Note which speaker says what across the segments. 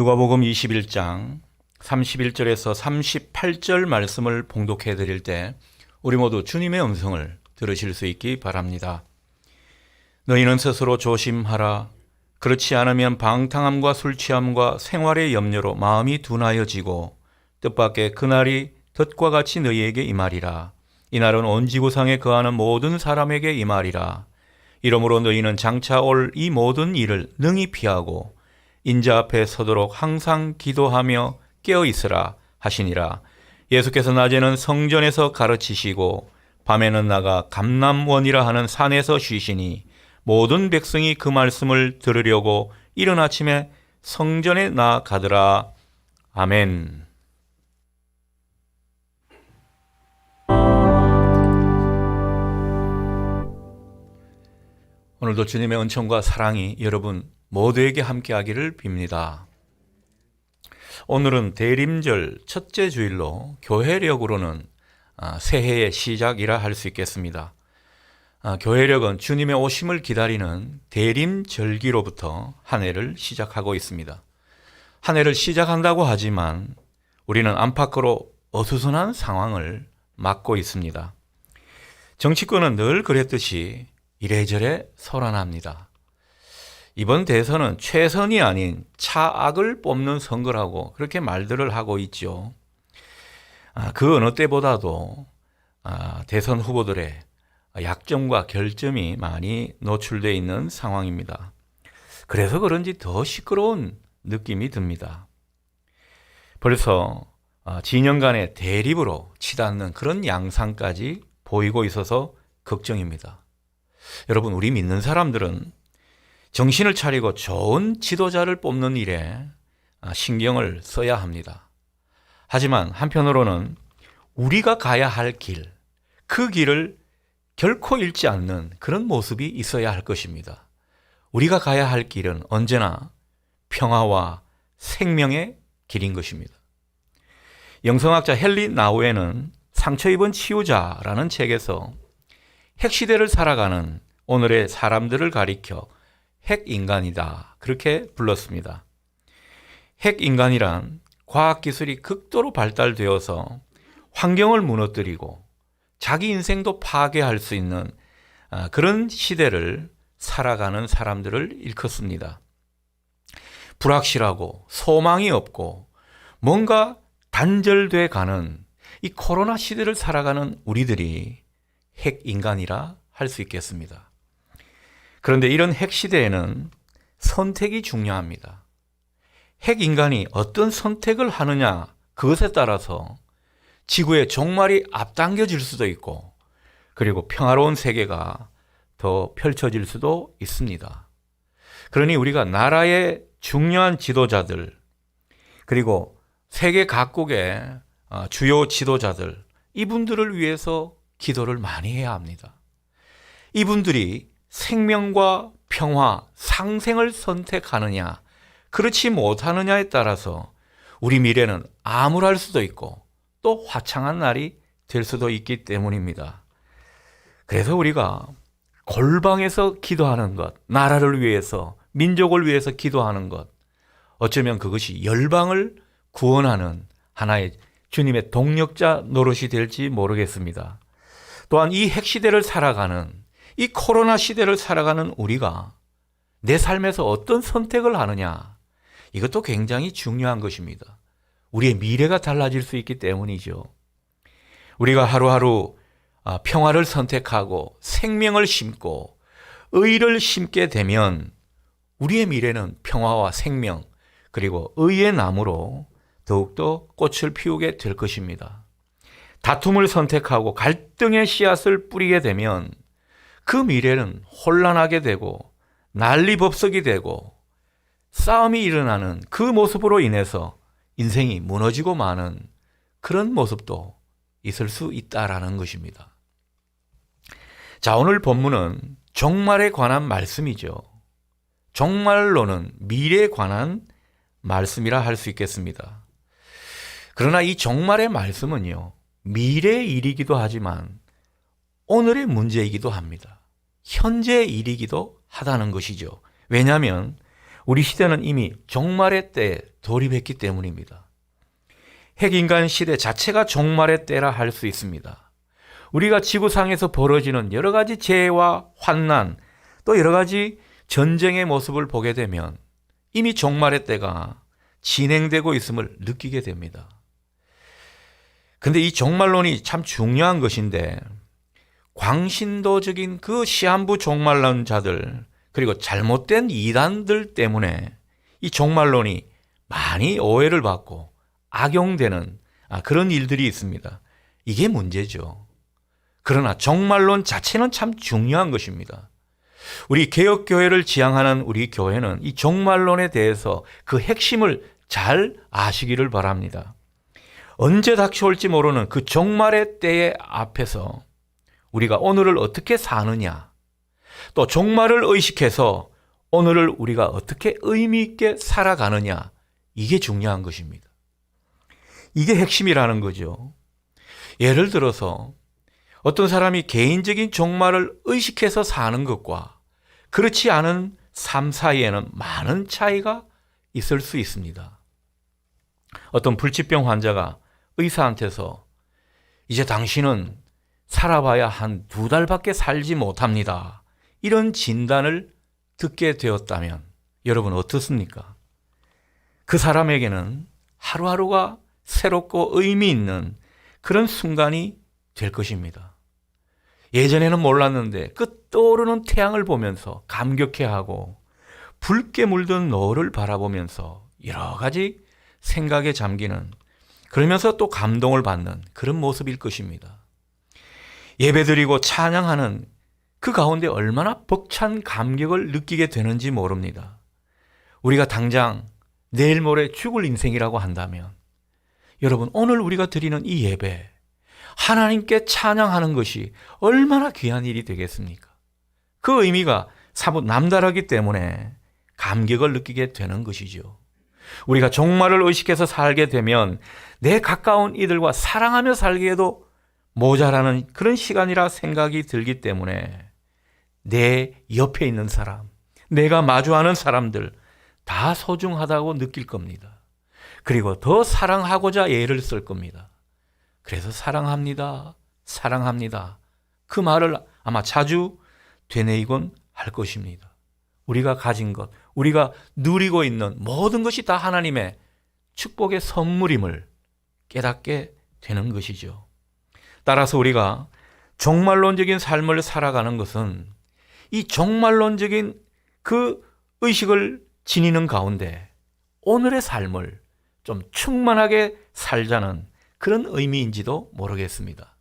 Speaker 1: 누가복음 21장 31절에서 38절 말씀을 봉독해 드릴 때 우리 모두 주님의 음성을 들으실 수 있기 바랍니다. 너희는 스스로 조심하라. 그렇지 않으면 방탕함과 술취함과 생활의 염려로 마음이 둔하여지고 뜻밖의 그날이 덫과 같이 너희에게 임하리라. 이날은 온 지구상에 거하는 모든 사람에게 임하리라. 이러므로 너희는 장차 올 이 모든 일을 능히 피하고 인자 앞에 서도록 항상 기도하며 깨어 있으라 하시니라. 예수께서 낮에는 성전에서 가르치시고 밤에는 나가 감람원이라 하는 산에서 쉬시니 모든 백성이 그 말씀을 들으려고 이른 아침에 성전에 나가더라. 아멘. 오늘도 주님의 은총과 사랑이 여러분 모두에게 함께하기를 빕니다. 오늘은 대림절 첫째 주일로 교회력으로는 새해의 시작이라 할 수 있겠습니다. 교회력은 주님의 오심을 기다리는 대림절기로부터 한 해를 시작하고 있습니다. 한 해를 시작한다고 하지만 우리는 안팎으로 어수선한 상황을 맞고 있습니다. 정치권은 늘 그랬듯이 이래저래 소란합니다. 이번 대선은 최선이 아닌 차악을 뽑는 선거라고 그렇게 말들을 하고 있죠. 그 어느 때보다도 대선 후보들의 약점과 결점이 많이 노출되어 있는 상황입니다. 그래서 그런지 더 시끄러운 느낌이 듭니다. 벌써 진영 간의 대립으로 치닫는 그런 양상까지 보이고 있어서 걱정입니다. 여러분, 우리 믿는 사람들은 정신을 차리고 좋은 지도자를 뽑는 일에 신경을 써야 합니다. 하지만 한편으로는 우리가 가야 할 길, 그 길을 결코 잃지 않는 그런 모습이 있어야 할 것입니다. 우리가 가야 할 길은 언제나 평화와 생명의 길인 것입니다. 영성학자 헨리 나우에는 상처 입은 치유자라는 책에서 핵시대를 살아가는 오늘의 사람들을 가리켜 핵인간이다, 그렇게 불렀습니다. 핵인간이란 과학기술이 극도로 발달되어서 환경을 무너뜨리고 자기 인생도 파괴할 수 있는 그런 시대를 살아가는 사람들을 일컫습니다. 불확실하고 소망이 없고 뭔가 단절돼 가는 이 코로나 시대를 살아가는 우리들이 핵인간이라 할 수 있겠습니다. 그런데 이런 핵시대에는 선택이 중요합니다. 핵인간이 어떤 선택을 하느냐, 그것에 따라서 지구의 종말이 앞당겨질 수도 있고, 그리고 평화로운 세계가 더 펼쳐질 수도 있습니다. 그러니 우리가 나라의 중요한 지도자들, 그리고 세계 각국의 주요 지도자들, 이분들을 위해서 기도를 많이 해야 합니다. 이분들이 생명과 평화, 상생을 선택하느냐, 그렇지 못하느냐에 따라서 우리 미래는 암울할 수도 있고 또 화창한 날이 될 수도 있기 때문입니다. 그래서 우리가 골방에서 기도하는 것, 나라를 위해서, 민족을 위해서 기도하는 것, 어쩌면 그것이 열방을 구원하는 하나의 주님의 동력자 노릇이 될지 모르겠습니다. 또한 이 핵시대를 살아가는, 이 코로나 시대를 살아가는 우리가 내 삶에서 어떤 선택을 하느냐, 이것도 굉장히 중요한 것입니다. 우리의 미래가 달라질 수 있기 때문이죠. 우리가 하루하루 평화를 선택하고 생명을 심고 의를 심게 되면 우리의 미래는 평화와 생명, 그리고 의의 나무로 더욱더 꽃을 피우게 될 것입니다. 다툼을 선택하고 갈등의 씨앗을 뿌리게 되면 그 미래는 혼란하게 되고 난리법석이 되고 싸움이 일어나는 그 모습으로 인해서 인생이 무너지고 마는 그런 모습도 있을 수 있다라는 것입니다. 자, 오늘 본문은 종말에 관한 말씀이죠. 종말로는 미래에 관한 말씀이라 할 수 있겠습니다. 그러나 이 종말의 말씀은요, 미래의 일이기도 하지만 오늘의 문제이기도 합니다. 현재의 일이기도 하다는 것이죠. 왜냐하면 우리 시대는 이미 종말의 때에 돌입했기 때문입니다. 핵인간 시대 자체가 종말의 때라 할 수 있습니다. 우리가 지구상에서 벌어지는 여러 가지 재해와 환난, 또 여러 가지 전쟁의 모습을 보게 되면 이미 종말의 때가 진행되고 있음을 느끼게 됩니다. 근데 이 종말론이 참 중요한 것인데, 광신도적인 그 시한부 종말론자들, 그리고 잘못된 이단들 때문에 이 종말론이 많이 오해를 받고 악용되는 그런 일들이 있습니다. 이게 문제죠. 그러나 종말론 자체는 참 중요한 것입니다. 우리 개혁교회를 지향하는 우리 교회는 이 종말론에 대해서 그 핵심을 잘 아시기를 바랍니다. 언제 닥쳐올지 모르는 그 종말의 때의 앞에서 우리가 오늘을 어떻게 사느냐, 또 종말을 의식해서 오늘을 우리가 어떻게 의미 있게 살아가느냐, 이게 중요한 것입니다. 이게 핵심이라는 거죠. 예를 들어서 어떤 사람이 개인적인 종말을 의식해서 사는 것과 그렇지 않은 삶 사이에는 많은 차이가 있을 수 있습니다. 어떤 불치병 환자가 의사한테서 이제 당신은 살아봐야 한 2달밖에 살지 못합니다, 이런 진단을 듣게 되었다면 여러분 어떻습니까? 그 사람에게는 하루하루가 새롭고 의미 있는 그런 순간이 될 것입니다. 예전에는 몰랐는데 그 떠오르는 태양을 보면서 감격해하고 붉게 물든 노을을 바라보면서 여러 가지 생각에 잠기는, 그러면서 또 감동을 받는 그런 모습일 것입니다. 예배드리고 찬양하는 그 가운데 얼마나 벅찬 감격을 느끼게 되는지 모릅니다. 우리가 당장 내일 모레 죽을 인생이라고 한다면 여러분, 오늘 우리가 드리는 이 예배, 하나님께 찬양하는 것이 얼마나 귀한 일이 되겠습니까? 그 의미가 사뭇 남다르기 때문에 감격을 느끼게 되는 것이죠. 우리가 종말을 의식해서 살게 되면 내 가까운 이들과 사랑하며 살기에도 모자라는 그런 시간이라 생각이 들기 때문에 내 옆에 있는 사람, 내가 마주하는 사람들 다 소중하다고 느낄 겁니다. 그리고 더 사랑하고자 애를 쓸 겁니다. 그래서 사랑합니다, 사랑합니다, 그 말을 아마 자주 되뇌이곤 할 것입니다. 우리가 가진 것, 우리가 누리고 있는 모든 것이 다 하나님의 축복의 선물임을 깨닫게 되는 것이죠. 따라서 우리가 종말론적인 삶을 살아가는 것은 이 종말론적인 그 의식을 지니는 가운데 오늘의 삶을 좀 충만하게 살자는 그런 의미인지도 모르겠습니다.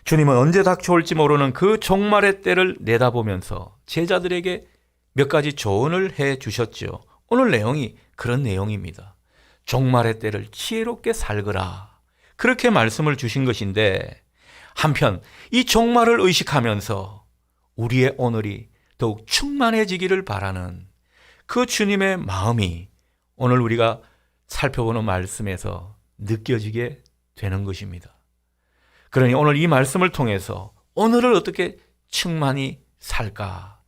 Speaker 1: 주님은 언제 닥쳐올지 모르는 그 종말의 때를 내다보면서 제자들에게 몇 가지 조언을 해 주셨죠. 오늘 내용이 그런 내용입니다. 종말의 때를 지혜롭게 살거라, 그렇게 말씀을 주신 것인데, 한편 이 종말을 의식하면서 우리의 오늘이 더욱 충만해지기를 바라는 그 주님의 마음이 오늘 우리가 살펴보는 말씀에서 느껴지게 되는 것입니다. 그러니 오늘 이 말씀을 통해서 오늘을 어떻게 충만히 살까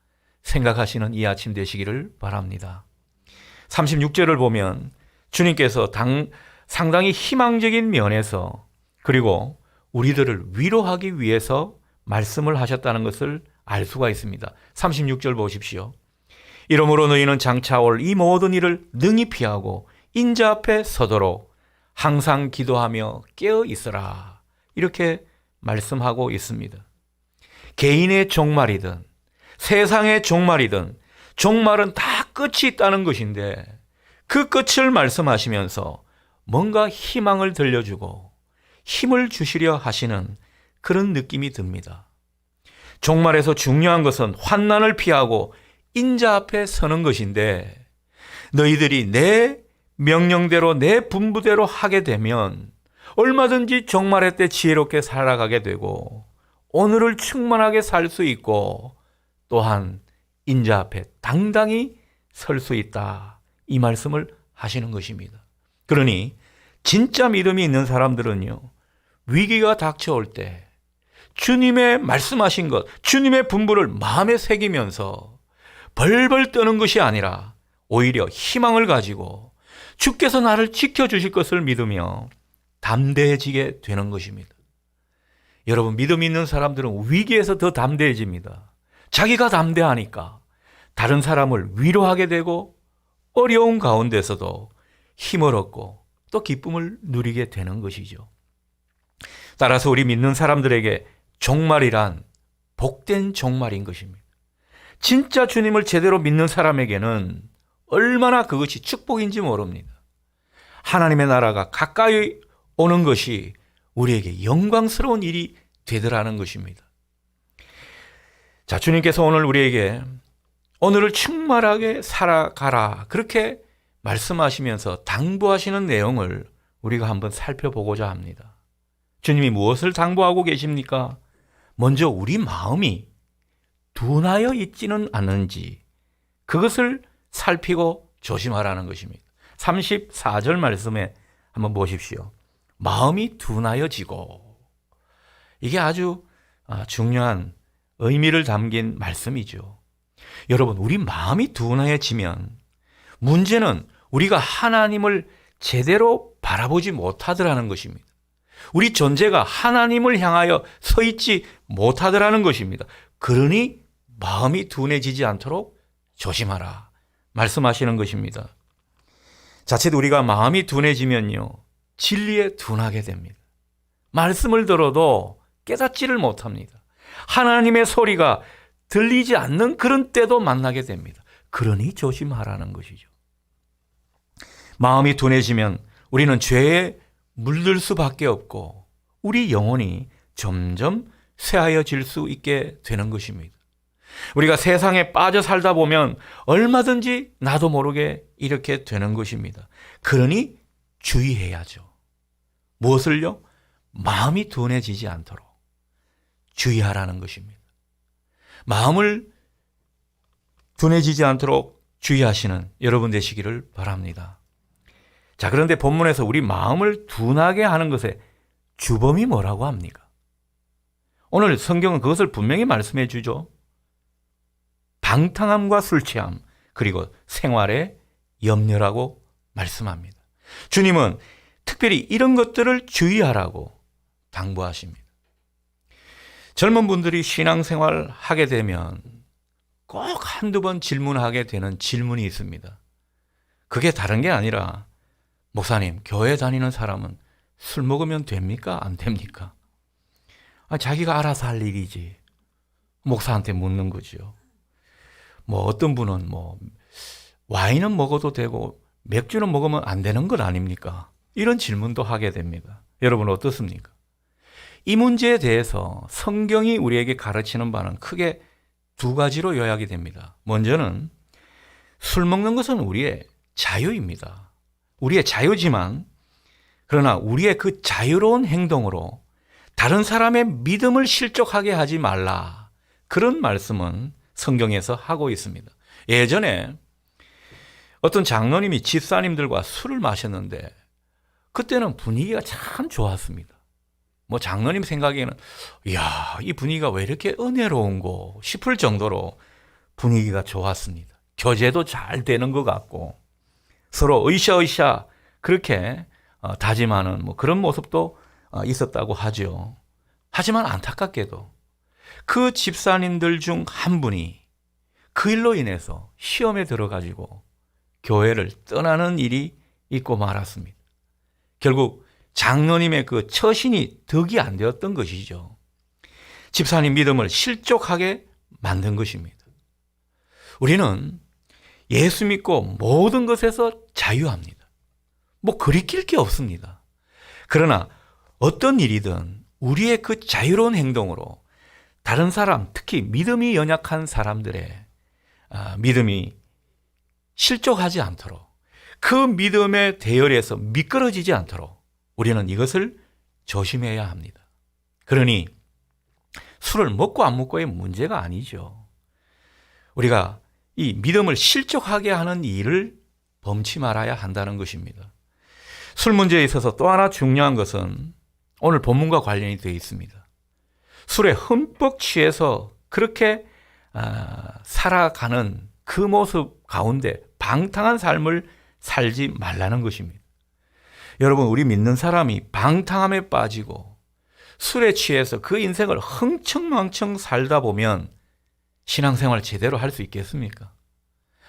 Speaker 1: 생각하시는 이 아침 되시기를 바랍니다. 36절을 보면 주님께서 상당히 희망적인 면에서, 그리고 우리들을 위로하기 위해서 말씀을 하셨다는 것을 알 수가 있습니다. 36절 보십시오. 이러므로 너희는 장차 올 이 모든 일을 능히 피하고 인자 앞에 서도록 항상 기도하며 깨어 있으라, 이렇게 말씀하고 있습니다. 개인의 종말이든 세상의 종말이든 종말은 다 끝이 있다는 것인데, 그 끝을 말씀하시면서 뭔가 희망을 들려주고 힘을 주시려 하시는 그런 느낌이 듭니다. 종말에서 중요한 것은 환난을 피하고 인자 앞에 서는 것인데, 너희들이 내 명령대로 내 분부대로 하게 되면 얼마든지 종말의 때 지혜롭게 살아가게 되고 오늘을 충만하게 살 수 있고 또한 인자 앞에 당당히 설 수 있다, 이 말씀을 하시는 것입니다. 그러니 진짜 믿음이 있는 사람들은요, 위기가 닥쳐올 때 주님의 말씀하신 것, 주님의 분부를 마음에 새기면서 벌벌 떠는 것이 아니라 오히려 희망을 가지고 주께서 나를 지켜주실 것을 믿으며 담대해지게 되는 것입니다. 여러분, 믿음 있는 사람들은 위기에서 더 담대해집니다. 자기가 담대하니까 다른 사람을 위로하게 되고 어려운 가운데서도 힘을 얻고 또 기쁨을 누리게 되는 것이죠. 따라서 우리 믿는 사람들에게 종말이란 복된 종말인 것입니다. 진짜 주님을 제대로 믿는 사람에게는 얼마나 그것이 축복인지 모릅니다. 하나님의 나라가 가까이 오는 것이 우리에게 영광스러운 일이 되더라는 것입니다. 자, 주님께서 오늘 우리에게 오늘을 충만하게 살아가라, 그렇게 말씀하시면서 당부하시는 내용을 우리가 한번 살펴보고자 합니다. 주님이 무엇을 당부하고 계십니까? 먼저 우리 마음이 둔하여 있지는 않은지 그것을 살피고 조심하라는 것입니다. 34절 말씀에 한번 보십시오. 마음이 둔하여지고, 이게 아주 중요한 의미를 담긴 말씀이죠. 여러분, 우리 마음이 둔하여지면 문제는 우리가 하나님을 제대로 바라보지 못하더라는 것입니다. 우리 존재가 하나님을 향하여 서 있지 못하더라는 것입니다. 그러니 마음이 둔해지지 않도록 조심하라 말씀하시는 것입니다. 자칫 우리가 마음이 둔해지면요, 진리에 둔하게 됩니다. 말씀을 들어도 깨닫지를 못합니다. 하나님의 소리가 들리지 않는 그런 때도 만나게 됩니다. 그러니 조심하라는 것이죠. 마음이 둔해지면 우리는 죄에 물들 수밖에 없고 우리 영혼이 점점 쇠하여질 수 있게 되는 것입니다. 우리가 세상에 빠져 살다 보면 얼마든지 나도 모르게 이렇게 되는 것입니다. 그러니 주의해야죠. 무엇을요? 마음이 둔해지지 않도록 주의하라는 것입니다. 마음을 둔해지지 않도록 주의하시는 여러분 되시기를 바랍니다. 자, 그런데 본문에서 우리 마음을 둔하게 하는 것의 주범이 뭐라고 합니까? 오늘 성경은 그것을 분명히 말씀해 주죠. 방탕함과 술 취함, 그리고 생활의 염려라고 말씀합니다. 주님은 특별히 이런 것들을 주의하라고 당부하십니다. 젊은 분들이 신앙생활 하게 되면 꼭 한두 번 질문하게 되는 질문이 있습니다. 그게 다른 게 아니라, 목사님, 교회 다니는 사람은 술 먹으면 됩니까? 안 됩니까? 자기가 알아서 할 일이지. 목사한테 묻는 거죠. 어떤 분은 와인은 먹어도 되고 맥주는 먹으면 안 되는 것 아닙니까? 이런 질문도 하게 됩니다. 여러분 어떻습니까? 이 문제에 대해서 성경이 우리에게 가르치는 바는 크게 두 가지로 요약이 됩니다. 먼저는 술 먹는 것은 우리의 자유입니다. 우리의 자유지만, 그러나 우리의 그 자유로운 행동으로 다른 사람의 믿음을 실족하게 하지 말라, 그런 말씀은 성경에서 하고 있습니다. 예전에 어떤 장로님이 집사님들과 술을 마셨는데 그때는 분위기가 참 좋았습니다. 장로님 생각에는 이야, 이 분위기가 왜 이렇게 은혜로운고 싶을 정도로 분위기가 좋았습니다. 교제도 잘 되는 것 같고 서로 으쌰으쌰 그렇게 다짐하는 그런 모습도 있었다고 하죠. 하지만 안타깝게도 그 집사님들 중 한 분이 그 일로 인해서 시험에 들어가지고 교회를 떠나는 일이 있고 말았습니다. 결국 장로님의 그 처신이 덕이 안 되었던 것이죠. 집사님 믿음을 실족하게 만든 것입니다. 우리는 예수 믿고 모든 것에서 자유합니다. 거리낄 게 없습니다. 그러나 어떤 일이든 우리의 그 자유로운 행동으로 다른 사람, 특히 믿음이 연약한 사람들의 믿음이 실족하지 않도록, 그 믿음의 대열에서 미끄러지지 않도록 우리는 이것을 조심해야 합니다. 그러니 술을 먹고 안 먹고의 문제가 아니죠. 우리가 이 믿음을 실족하게 하는 일을 범치 말아야 한다는 것입니다. 술 문제에 있어서 또 하나 중요한 것은 오늘 본문과 관련이 되어 있습니다. 술에 흠뻑 취해서 그렇게 살아가는 그 모습 가운데 방탕한 삶을 살지 말라는 것입니다. 여러분, 우리 믿는 사람이 방탕함에 빠지고 술에 취해서 그 인생을 흥청망청 살다 보면 신앙생활 제대로 할 수 있겠습니까?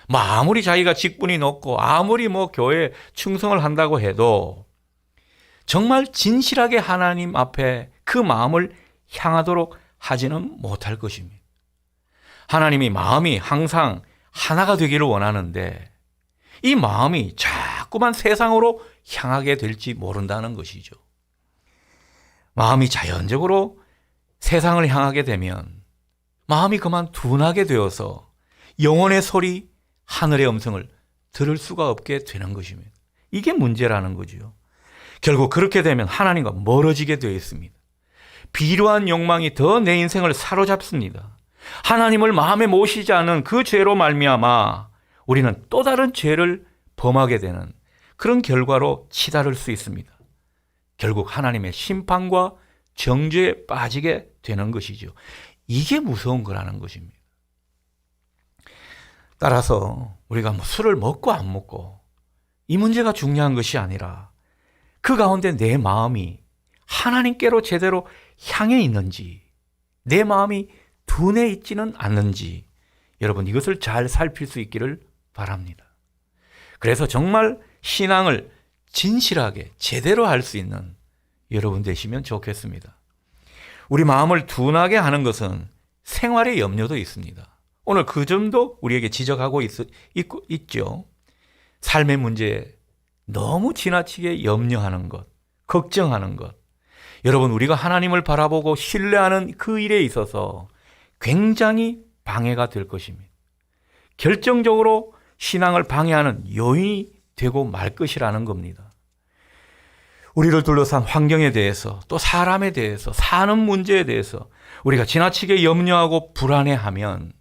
Speaker 1: 아무리 자기가 직분이 높고 아무리 교회에 충성을 한다고 해도 정말 진실하게 하나님 앞에 그 마음을 향하도록 하지는 못할 것입니다. 하나님이 마음이 항상 하나가 되기를 원하는데 이 마음이 자꾸만 세상으로 향하게 될지 모른다는 것이죠. 마음이 자연적으로 세상을 향하게 되면 마음이 그만 둔하게 되어서 영혼의 소리, 하늘의 음성을 들을 수가 없게 되는 것입니다. 이게 문제라는 거죠. 결국 그렇게 되면 하나님과 멀어지게 되어 있습니다. 비루한 욕망이 더 내 인생을 사로잡습니다. 하나님을 마음에 모시지 않은 그 죄로 말미암아 우리는 또 다른 죄를 범하게 되는 그런 결과로 치달을 수 있습니다. 결국 하나님의 심판과 정죄에 빠지게 되는 것이죠. 이게 무서운 거라는 것입니다. 따라서 우리가 술을 먹고 안 먹고 이 문제가 중요한 것이 아니라 그 가운데 내 마음이 하나님께로 제대로 향해 있는지, 내 마음이 둔해 있지는 않는지, 여러분 이것을 잘 살필 수 있기를 바랍니다. 그래서 정말 신앙을 진실하게 제대로 할 수 있는 여러분 되시면 좋겠습니다. 우리 마음을 둔하게 하는 것은 생활의 염려도 있습니다. 오늘 그 점도 우리에게 지적하고 있죠. 삶의 문제에 너무 지나치게 염려하는 것, 걱정하는 것. 여러분, 우리가 하나님을 바라보고 신뢰하는 그 일에 있어서 굉장히 방해가 될 것입니다. 결정적으로 신앙을 방해하는 요인이 되고 말 것이라는 겁니다. 우리를 둘러싼 환경에 대해서 또 사람에 대해서 사는 문제에 대해서 우리가 지나치게 염려하고 불안해하면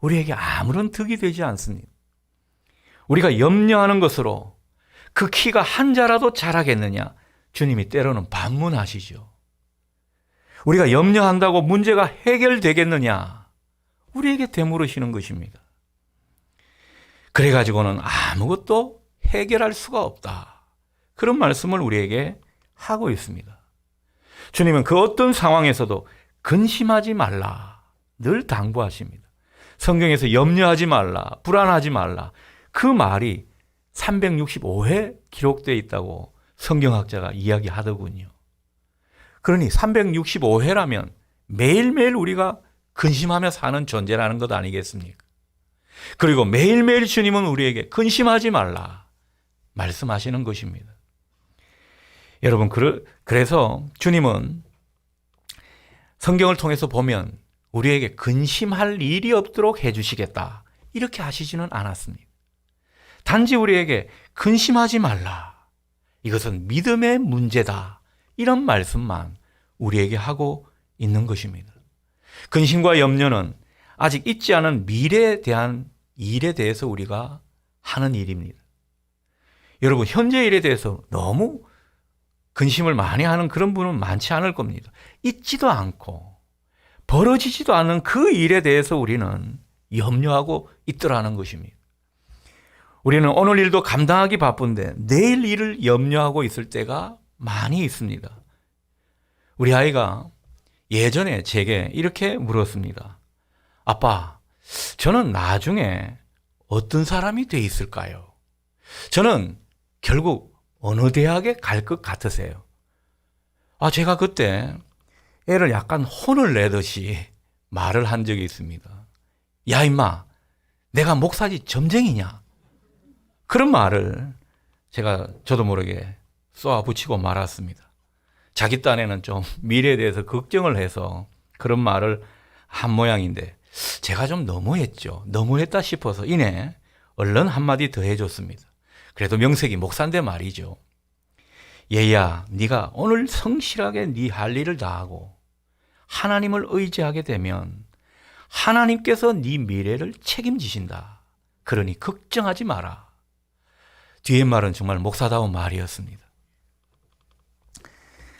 Speaker 1: 우리에게 아무런 득이 되지 않습니다. 우리가 염려하는 것으로 그 키가 한 자라도 자라겠느냐? 주님이 때로는 반문하시죠. 우리가 염려한다고 문제가 해결되겠느냐? 우리에게 되물으시는 것입니다. 그래가지고는 아무것도 해결할 수가 없다. 그런 말씀을 우리에게 하고 있습니다. 주님은 그 어떤 상황에서도 근심하지 말라 늘 당부하십니다. 성경에서 염려하지 말라, 불안하지 말라 그 말이 365회 기록되어 있다고 성경학자가 이야기하더군요. 그러니 365회라면 매일매일 우리가 근심하며 사는 존재라는 것 아니겠습니까? 그리고 매일매일 주님은 우리에게 근심하지 말라 말씀하시는 것입니다. 여러분, 그래서 주님은 성경을 통해서 보면 우리에게 근심할 일이 없도록 해주시겠다 이렇게 하시지는 않았습니다. 단지 우리에게 근심하지 말라, 이것은 믿음의 문제다, 이런 말씀만 우리에게 하고 있는 것입니다. 근심과 염려는 아직 있지 않은 미래에 대한 일에 대해서 우리가 하는 일입니다. 여러분, 현재 일에 대해서 너무 근심을 많이 하는 그런 분은 많지 않을 겁니다. 있지도 않고 벌어지지도 않은 그 일에 대해서 우리는 염려하고 있더라는 것입니다. 우리는 오늘 일도 감당하기 바쁜데 내일 일을 염려하고 있을 때가 많이 있습니다. 우리 아이가 예전에 제게 이렇게 물었습니다. 아빠, 저는 나중에 어떤 사람이 돼 있을까요? 저는 결국 어느 대학에 갈 것 같으세요? 제가 그때 애를 약간 혼을 내듯이 말을 한 적이 있습니다. 야, 임마, 내가 목사지 점쟁이냐? 그런 말을 저도 모르게 쏘아붙이고 말았습니다. 자기 딴에는 좀 미래에 대해서 걱정을 해서 그런 말을 한 모양인데 제가 좀 너무했죠. 너무했다 싶어서 이내 얼른 한마디 더 해줬습니다. 그래도 명색이 목사인데 말이죠. 얘야, 네가 오늘 성실하게 네 할 일을 다하고 하나님을 의지하게 되면 하나님께서 네 미래를 책임지신다. 그러니 걱정하지 마라. 뒤에 말은 정말 목사다운 말이었습니다.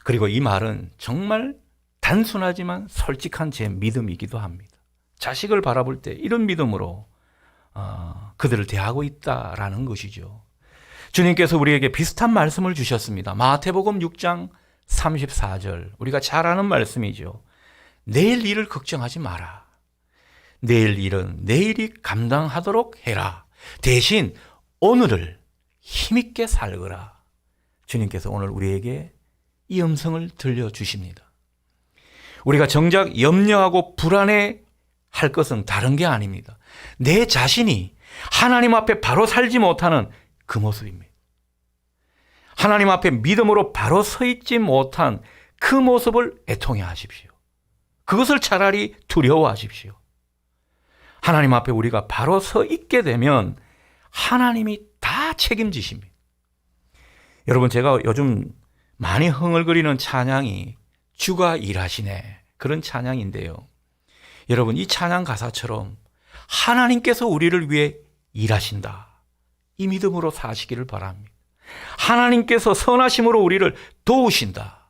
Speaker 1: 그리고 이 말은 정말 단순하지만 솔직한 제 믿음이기도 합니다. 자식을 바라볼 때 이런 믿음으로 그들을 대하고 있다라는 것이죠. 주님께서 우리에게 비슷한 말씀을 주셨습니다. 마태복음 6장 34절, 우리가 잘 아는 말씀이죠. 내일 일을 걱정하지 마라. 내일 일은 내일이 감당하도록 해라. 대신 오늘을 힘있게 살거라. 주님께서 오늘 우리에게 이 음성을 들려주십니다. 우리가 정작 염려하고 불안해 할 것은 다른 게 아닙니다. 내 자신이 하나님 앞에 바로 살지 못하는 그 모습입니다. 하나님 앞에 믿음으로 바로 서 있지 못한 그 모습을 애통해 하십시오. 그것을 차라리 두려워하십시오. 하나님 앞에 우리가 바로 서 있게 되면 하나님이 다 책임지십니다. 여러분, 제가 요즘 많이 흥얼거리는 찬양이 주가 일하시네, 그런 찬양인데요. 여러분, 이 찬양 가사처럼 하나님께서 우리를 위해 일하신다, 이 믿음으로 사시기를 바랍니다. 하나님께서 선하심으로 우리를 도우신다.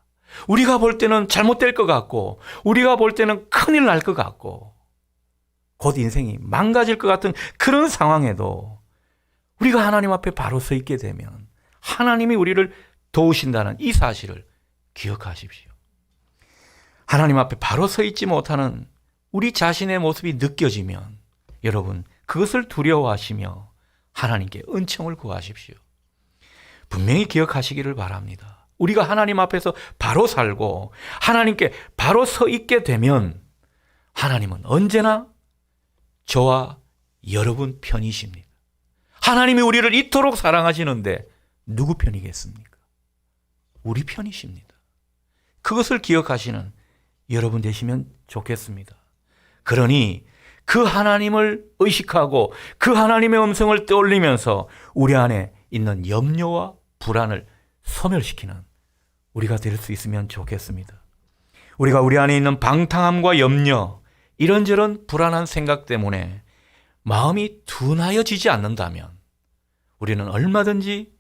Speaker 1: 우리가 볼 때는 잘못될 것 같고, 우리가 볼 때는 큰일 날 것 같고, 곧 인생이 망가질 것 같은 그런 상황에도 우리가 하나님 앞에 바로 서 있게 되면 하나님이 우리를 도우신다는 이 사실을 기억하십시오. 하나님 앞에 바로 서 있지 못하는 우리 자신의 모습이 느껴지면 여러분, 그것을 두려워하시며 하나님께 은총을 구하십시오. 분명히 기억하시기를 바랍니다. 우리가 하나님 앞에서 바로 살고 하나님께 바로 서 있게 되면 하나님은 언제나 저와 여러분 편이십니다. 하나님이 우리를 이토록 사랑하시는데 누구 편이겠습니까? 우리 편이십니다. 그것을 기억하시는 여러분 되시면 좋겠습니다. 그러니 그 하나님을 의식하고 그 하나님의 음성을 떠올리면서 우리 안에 있는 염려와 불안을 소멸시키는 우리가 될 수 있으면 좋겠습니다. 우리가 우리 안에 있는 방탕함과 염려, 이런저런 불안한 생각 때문에 마음이 둔하여지지 않는다면 우리는 얼마든지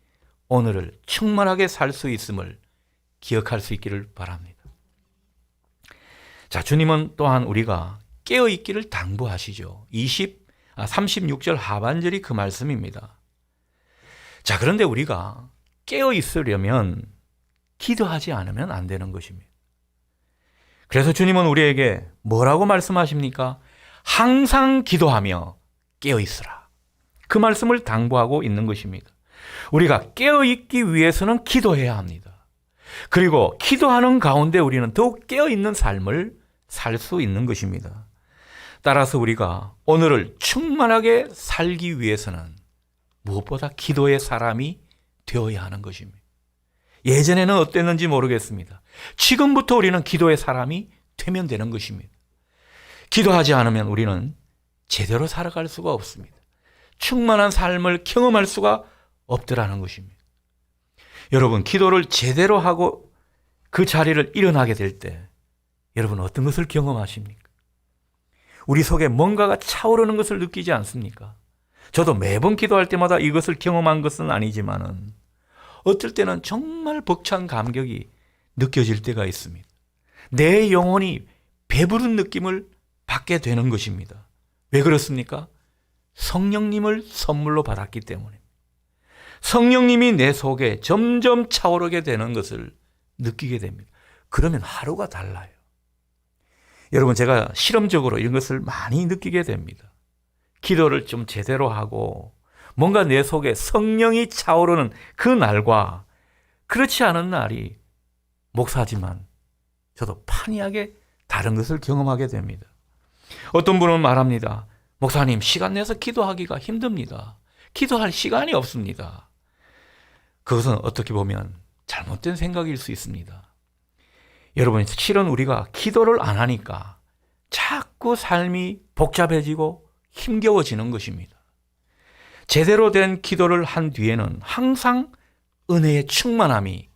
Speaker 1: 오늘을 충만하게 살 수 있음을 기억할 수 있기를 바랍니다. 자, 주님은 또한 우리가 깨어있기를 당부하시죠. 36절 하반절이 그 말씀입니다. 자, 그런데 우리가 깨어있으려면 기도하지 않으면 안 되는 것입니다. 그래서 주님은 우리에게 뭐라고 말씀하십니까? 항상 기도하며 깨어있으라. 그 말씀을 당부하고 있는 것입니다. 우리가 깨어있기 위해서는 기도해야 합니다. 그리고 기도하는 가운데 우리는 더욱 깨어있는 삶을 살 수 있는 것입니다. 따라서 우리가 오늘을 충만하게 살기 위해서는 무엇보다 기도의 사람이 되어야 하는 것입니다. 예전에는 어땠는지 모르겠습니다. 지금부터 우리는 기도의 사람이 되면 되는 것입니다. 기도하지 않으면 우리는 제대로 살아갈 수가 없습니다. 충만한 삶을 경험할 수가 없더라는 것입니다. 여러분, 기도를 제대로 하고 그 자리를 일어나게 될 때 여러분 어떤 것을 경험하십니까? 우리 속에 뭔가가 차오르는 것을 느끼지 않습니까? 저도 매번 기도할 때마다 이것을 경험한 것은 아니지만은 어떨 때는 정말 벅찬 감격이 느껴질 때가 있습니다. 내 영혼이 배부른 느낌을 받게 되는 것입니다. 왜 그렇습니까? 성령님을 선물로 받았기 때문입니다. 성령님이 내 속에 점점 차오르게 되는 것을 느끼게 됩니다. 그러면 하루가 달라요. 여러분, 제가 실험적으로 이런 것을 많이 느끼게 됩니다. 기도를 좀 제대로 하고 뭔가 내 속에 성령이 차오르는 그 날과 그렇지 않은 날이 목사지만 저도 판이하게 다른 것을 경험하게 됩니다. 어떤 분은 말합니다. 목사님, 시간 내서 기도하기가 힘듭니다. 기도할 시간이 없습니다. 그것은 어떻게 보면 잘못된 생각일 수 있습니다. 여러분, 실은 우리가 기도를 안 하니까 자꾸 삶이 복잡해지고 힘겨워지는 것입니다. 제대로 된 기도를 한 뒤에는 항상 은혜의 충만함이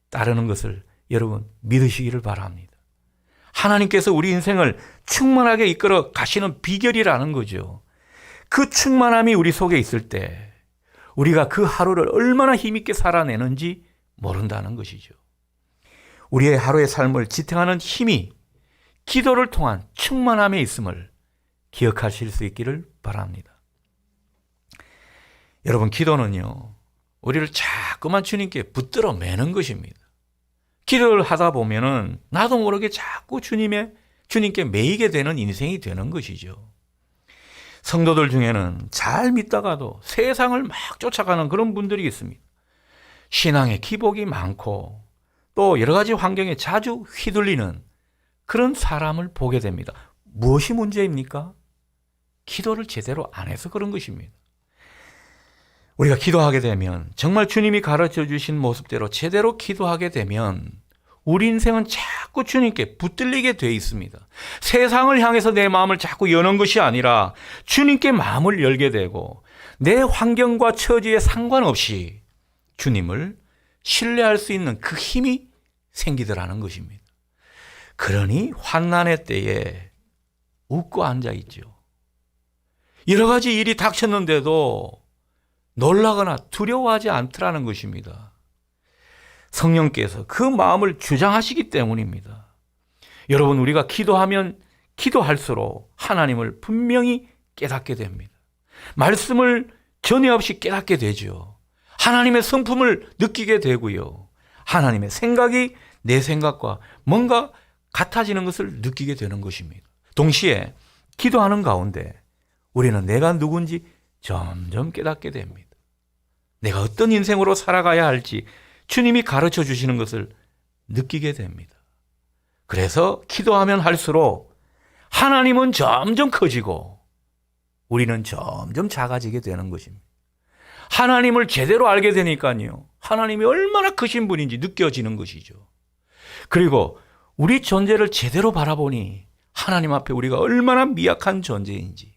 Speaker 1: 따르는 것을 여러분 믿으시기를 바랍니다. 하나님께서 우리 인생을 충만하게 이끌어 가시는 비결이라는 거죠. 그 충만함이 우리 속에 있을 때 우리가 그 하루를 얼마나 힘있게 살아내는지 모른다는 것이죠. 우리의 하루의 삶을 지탱하는 힘이 기도를 통한 충만함에 있음을 기억하실 수 있기를 바랍니다. 여러분, 기도는요, 우리를 자꾸만 주님께 붙들어 매는 것입니다. 기도를 하다 보면은 나도 모르게 자꾸 주님께 매이게 되는 인생이 되는 것이죠. 성도들 중에는 잘 믿다가도 세상을 막 쫓아가는 그런 분들이 있습니다. 신앙에 기복이 많고 또 여러 가지 환경에 자주 휘둘리는 그런 사람을 보게 됩니다. 무엇이 문제입니까? 기도를 제대로 안 해서 그런 것입니다. 우리가 기도하게 되면, 정말 주님이 가르쳐 주신 모습대로 제대로 기도하게 되면 우리 인생은 자꾸 주님께 붙들리게 돼 있습니다. 세상을 향해서 내 마음을 자꾸 여는 것이 아니라 주님께 마음을 열게 되고 내 환경과 처지에 상관없이 주님을 신뢰할 수 있는 그 힘이 생기더라는 것입니다. 그러니 환난의 때에 웃고 앉아 있죠. 여러 가지 일이 닥쳤는데도 놀라거나 두려워하지 않더라는 것입니다. 성령께서 그 마음을 주장하시기 때문입니다. 여러분, 우리가 기도하면 기도할수록 하나님을 분명히 깨닫게 됩니다. 말씀을 전에 없이 깨닫게 되죠. 하나님의 성품을 느끼게 되고요. 하나님의 생각이 내 생각과 뭔가 같아지는 것을 느끼게 되는 것입니다. 동시에 기도하는 가운데 우리는 내가 누군지 점점 깨닫게 됩니다. 내가 어떤 인생으로 살아가야 할지 주님이 가르쳐 주시는 것을 느끼게 됩니다. 그래서 기도하면 할수록 하나님은 점점 커지고 우리는 점점 작아지게 되는 것입니다. 하나님을 제대로 알게 되니까요, 하나님이 얼마나 크신 분인지 느껴지는 것이죠. 그리고 우리 존재를 제대로 바라보니 하나님 앞에 우리가 얼마나 미약한 존재인지,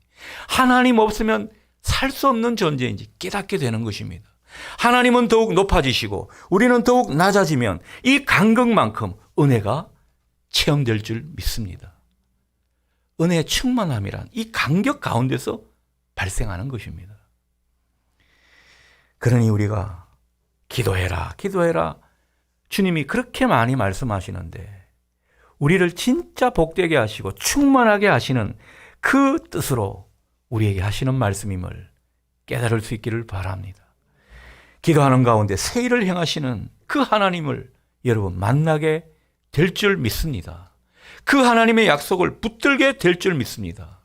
Speaker 1: 하나님 없으면 살 수 없는 존재인지 깨닫게 되는 것입니다. 하나님은 더욱 높아지시고 우리는 더욱 낮아지면 이 간극만큼 은혜가 체험될 줄 믿습니다. 은혜의 충만함이란 이 간격 가운데서 발생하는 것입니다. 그러니 우리가 기도해라, 기도해라, 주님이 그렇게 많이 말씀하시는데 우리를 진짜 복되게 하시고 충만하게 하시는 그 뜻으로 우리에게 하시는 말씀임을 깨달을 수 있기를 바랍니다. 기도하는 가운데 새 일을 행하시는 그 하나님을 여러분 만나게 될 줄 믿습니다. 그 하나님의 약속을 붙들게 될 줄 믿습니다.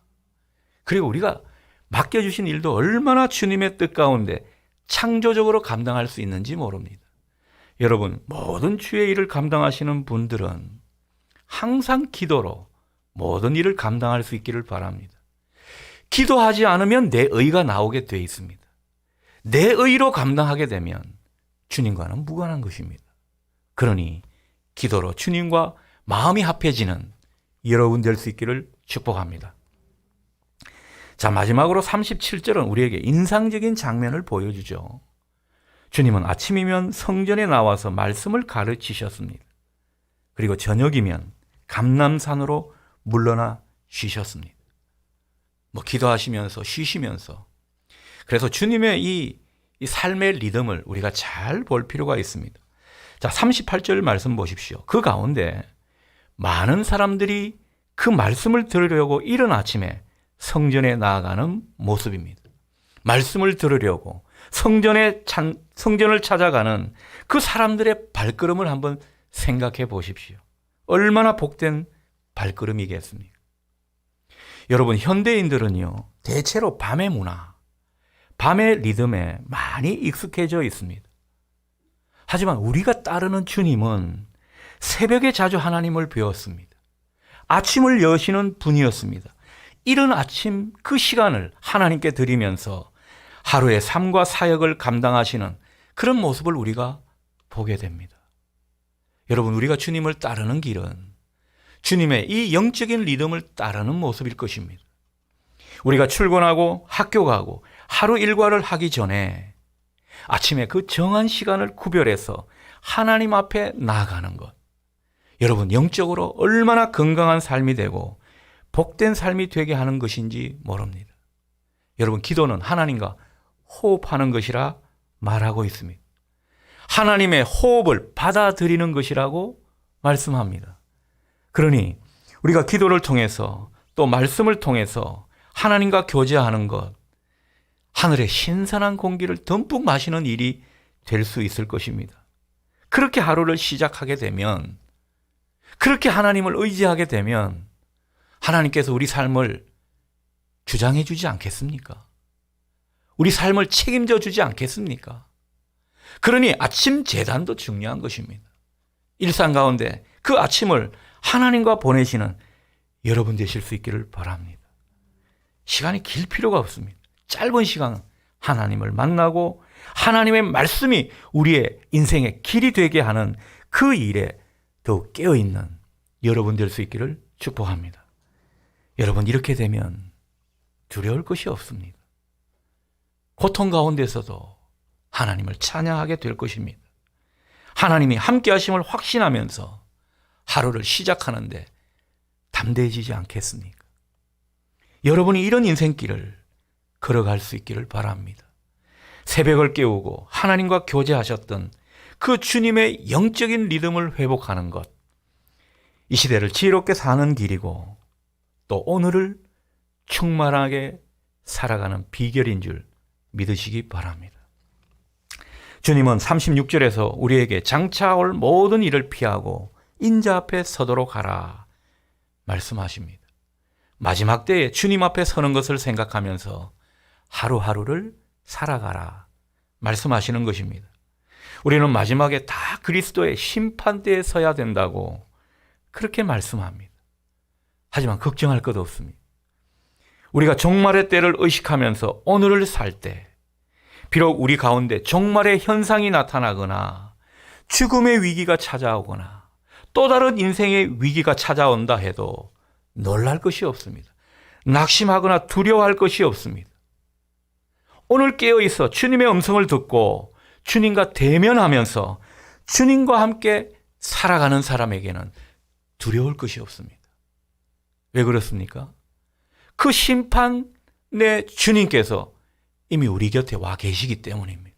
Speaker 1: 그리고 우리가 맡겨주신 일도 얼마나 주님의 뜻 가운데 창조적으로 감당할 수 있는지 모릅니다. 여러분, 모든 주의 일을 감당하시는 분들은 항상 기도로 모든 일을 감당할 수 있기를 바랍니다. 기도하지 않으면 내 의가 나오게 되어 있습니다. 내 의로 감당하게 되면 주님과는 무관한 것입니다. 그러니 기도로 주님과 마음이 합해지는 여러분 될 수 있기를 축복합니다. 자, 마지막으로 37절은 우리에게 인상적인 장면을 보여주죠. 주님은 아침이면 성전에 나와서 말씀을 가르치셨습니다. 그리고 저녁이면 감람산으로 물러나 쉬셨습니다. 기도하시면서 쉬시면서. 그래서 주님의 이 삶의 리듬을 우리가 잘 볼 필요가 있습니다. 자, 38절 말씀 보십시오. 그 가운데 많은 사람들이 그 말씀을 들으려고 이른 아침에 성전에 나아가는 모습입니다. 말씀을 들으려고 성전을 찾아가는 그 사람들의 발걸음을 한번 생각해 보십시오. 얼마나 복된 발걸음이겠습니까? 여러분, 현대인들은요, 대체로 밤의 문화, 밤의 리듬에 많이 익숙해져 있습니다. 하지만 우리가 따르는 주님은 새벽에 자주 하나님을 배웠습니다. 아침을 여시는 분이었습니다. 이른 아침 그 시간을 하나님께 드리면서 하루의 삶과 사역을 감당하시는 그런 모습을 우리가 보게 됩니다. 여러분, 우리가 주님을 따르는 길은 주님의 이 영적인 리듬을 따르는 모습일 것입니다. 우리가 출근하고 학교 가고 하루 일과를 하기 전에 아침에 그 정한 시간을 구별해서 하나님 앞에 나아가는 것. 여러분, 영적으로 얼마나 건강한 삶이 되고 복된 삶이 되게 하는 것인지 모릅니다. 여러분, 기도는 하나님과 호흡하는 것이라 말하고 있습니다. 하나님의 호흡을 받아들이는 것이라고 말씀합니다. 그러니 우리가 기도를 통해서 또 말씀을 통해서 하나님과 교제하는 것, 하늘의 신선한 공기를 듬뿍 마시는 일이 될 수 있을 것입니다. 그렇게 하루를 시작하게 되면, 그렇게 하나님을 의지하게 되면 하나님께서 우리 삶을 주장해 주지 않겠습니까? 우리 삶을 책임져 주지 않겠습니까? 그러니 아침 제단도 중요한 것입니다. 일상 가운데 그 아침을 하나님과 보내시는 여러분 되실 수 있기를 바랍니다. 시간이 길 필요가 없습니다. 짧은 시간 하나님을 만나고 하나님의 말씀이 우리의 인생의 길이 되게 하는 그 일에 더욱 깨어있는 여러분 될 수 있기를 축복합니다. 여러분, 이렇게 되면 두려울 것이 없습니다. 고통 가운데서도 하나님을 찬양하게 될 것입니다. 하나님이 함께 하심을 확신하면서 하루를 시작하는데 담대해지지 않겠습니까? 여러분이 이런 인생길을 걸어갈 수 있기를 바랍니다. 새벽을 깨우고 하나님과 교제하셨던 그 주님의 영적인 리듬을 회복하는 것, 이 시대를 지혜롭게 사는 길이고 또 오늘을 충만하게 살아가는 비결인 줄 믿으시기 바랍니다. 주님은 36절에서 우리에게 장차 올 모든 일을 피하고 인자 앞에 서도록 하라 말씀하십니다. 마지막 때에 주님 앞에 서는 것을 생각하면서 하루하루를 살아가라 말씀하시는 것입니다. 우리는 마지막에 다 그리스도의 심판대에 서야 된다고 그렇게 말씀합니다. 하지만 걱정할 것 없습니다. 우리가 종말의 때를 의식하면서 오늘을 살 때, 비록 우리 가운데 종말의 현상이 나타나거나 죽음의 위기가 찾아오거나 또 다른 인생의 위기가 찾아온다 해도 놀랄 것이 없습니다. 낙심하거나 두려워할 것이 없습니다. 오늘 깨어있어 주님의 음성을 듣고 주님과 대면하면서 주님과 함께 살아가는 사람에게는 두려울 것이 없습니다. 왜 그렇습니까? 그 심판의 주님께서 이미 우리 곁에 와 계시기 때문입니다.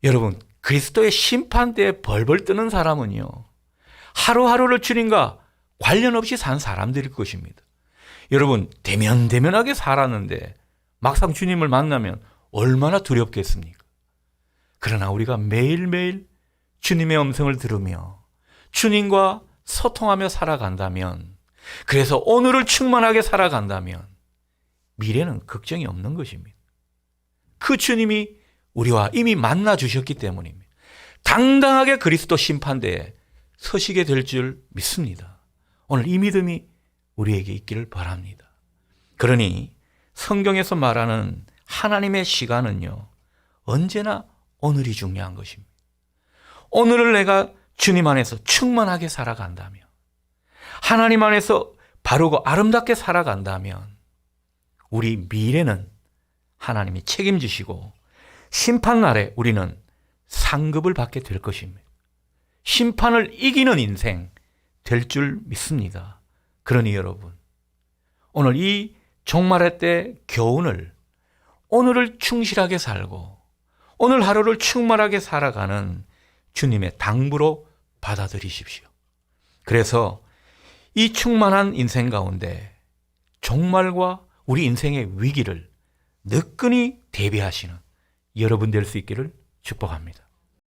Speaker 1: 여러분, 그리스도의 심판대에 벌벌 뜨는 사람은요, 하루하루를 주님과 관련 없이 산 사람들일 것입니다. 여러분, 대면대면하게 살았는데 막상 주님을 만나면 얼마나 두렵겠습니까? 그러나 우리가 매일매일 주님의 음성을 들으며 주님과 소통하며 살아간다면, 그래서 오늘을 충만하게 살아간다면 미래는 걱정이 없는 것입니다. 그 주님이 우리와 이미 만나 주셨기 때문입니다. 당당하게 그리스도 심판대에 서시게 될 줄 믿습니다. 오늘 이 믿음이 우리에게 있기를 바랍니다. 그러니 성경에서 말하는 하나님의 시간은요, 언제나 오늘이 중요한 것입니다. 오늘을 내가 주님 안에서 충만하게 살아간다면, 하나님 안에서 바르고 아름답게 살아간다면 우리 미래는 하나님이 책임지시고 심판날에 우리는 상급을 받게 될 것입니다. 심판을 이기는 인생 될 줄 믿습니다. 그러니 여러분, 오늘 이 종말의 때 교훈을, 오늘을 충실하게 살고 오늘 하루를 충만하게 살아가는 주님의 당부로 받아들이십시오. 그래서 이 충만한 인생 가운데 종말과 우리 인생의 위기를 느끈히 대비하시는 여러분 될 수 있기를 축복합니다.